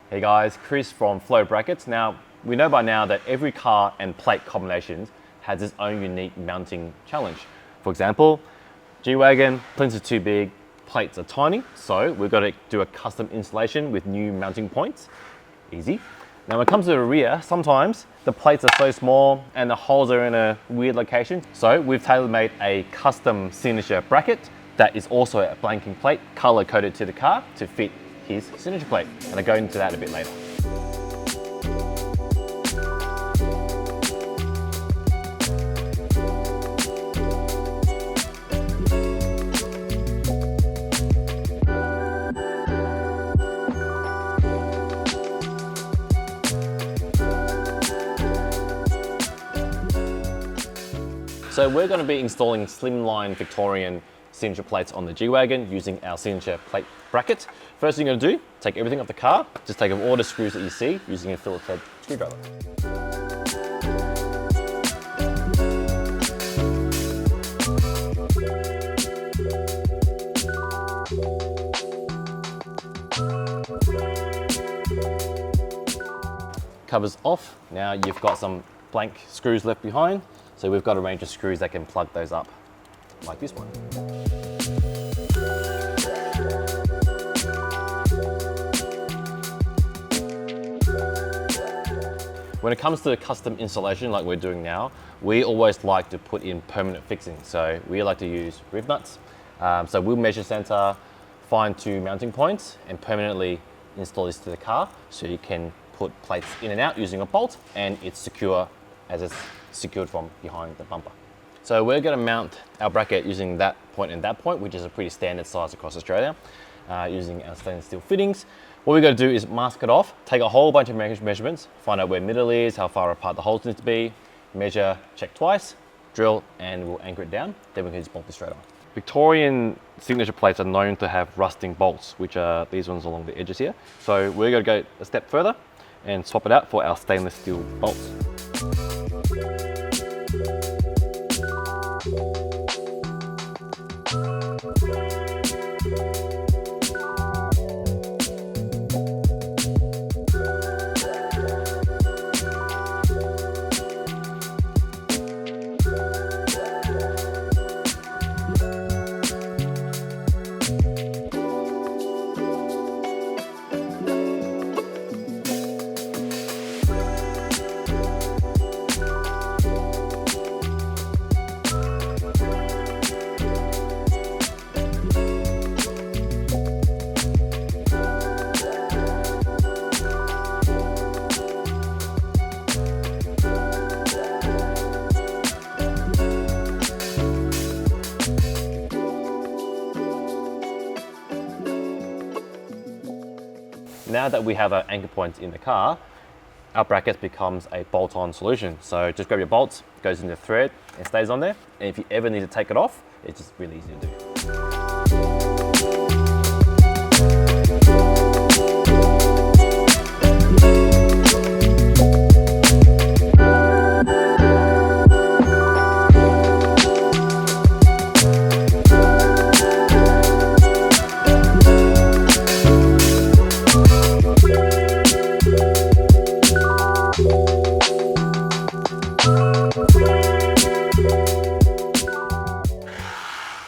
Hey guys, Chris from Flow Brackets. Now, we know by now that every car and plate combination has its own unique mounting challenge. For example, G-Wagon, plinths are too big, plates are tiny, so we've got to do a custom installation with new mounting points. Easy. Now when it comes to the rear, sometimes the plates are so small and the holes are in a weird location. So we've tailor-made a custom signature bracket that is also a blanking plate, color coded to the car to fit his signature plate. And I'll go into that a bit later. So we're going to be installing slimline Victorian signature plates on the G-Wagon using our signature plate bracket. First thing you're going to do, take everything off the car, just take off all the screws that you see using a Phillips head screwdriver. Covers off. Now you've got some blank screws left behind. So we've got a range of screws that can plug those up, like this one. When it comes to custom installation like we're doing now, we always like to put in permanent fixing. So we like to use rib nuts. So we'll measure center, find 2 mounting points and permanently install this to the car so you can put plates in and out using a bolt and it's secure as it's secured from behind the bumper. So we're going to mount our bracket using that point and that point, which is a pretty standard size across Australia, using our stainless steel fittings. What we're going to do is mask it off, take a whole bunch of measurements, find out where middle is, how far apart the holes need to be, measure, check twice, drill, and we'll anchor it down. Then we can just bolt it straight on. Victorian signature plates are known to have rusting bolts, which are these ones along the edges here. So we're going to go a step further and swap it out for our stainless steel bolts. Now that we have our anchor points in the car, our bracket becomes a bolt-on solution. So just grab your bolts, goes in the thread and stays on there. And if you ever need to take it off, it's just really easy to do.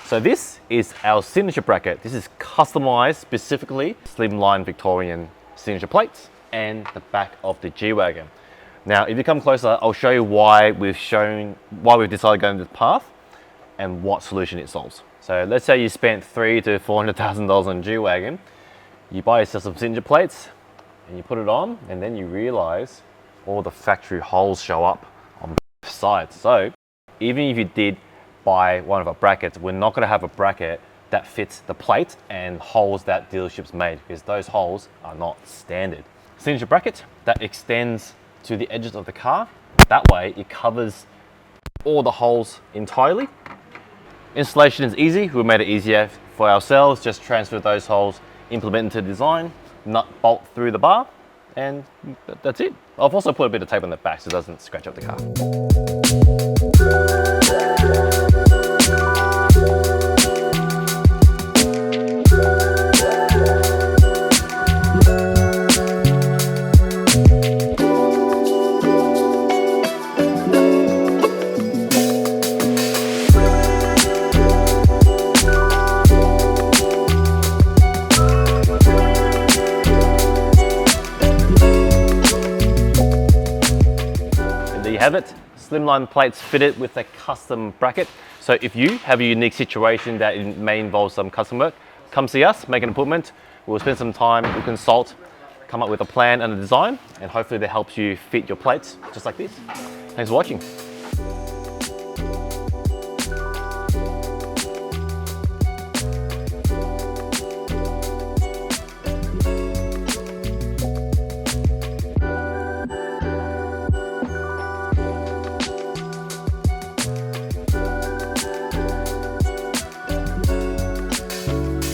So this is our signature bracket. This is customized specifically slimline Victorian signature plates and the back of the G-Wagon. Now, if you come closer, I'll show you why we've decided to go into this path and what solution it solves. So let's say you spent $300,000 to $400,000 on G-Wagon. You buy yourself some signature plates and you put it on, and then you realize all the factory holes show up on both sides. So even if you did buy one of our brackets, we're not going to have a bracket that fits the plate and holes that dealerships made, because those holes are not standard. Signature bracket that extends to the edges of the car. That way it covers all the holes entirely. Installation is easy. We made it easier for ourselves. Just transfer those holes, implement into the design, nut bolt through the bar, and that's it. I've also put a bit of tape on the back so it doesn't scratch up the car. have it. Slimline plates fitted with a custom bracket. So if you have a unique situation that may involve some custom work, come see us, make an appointment. We'll spend some time, we'll consult, come up with a plan and a design, and hopefully that helps you fit your plates just like this. Thanks for watching.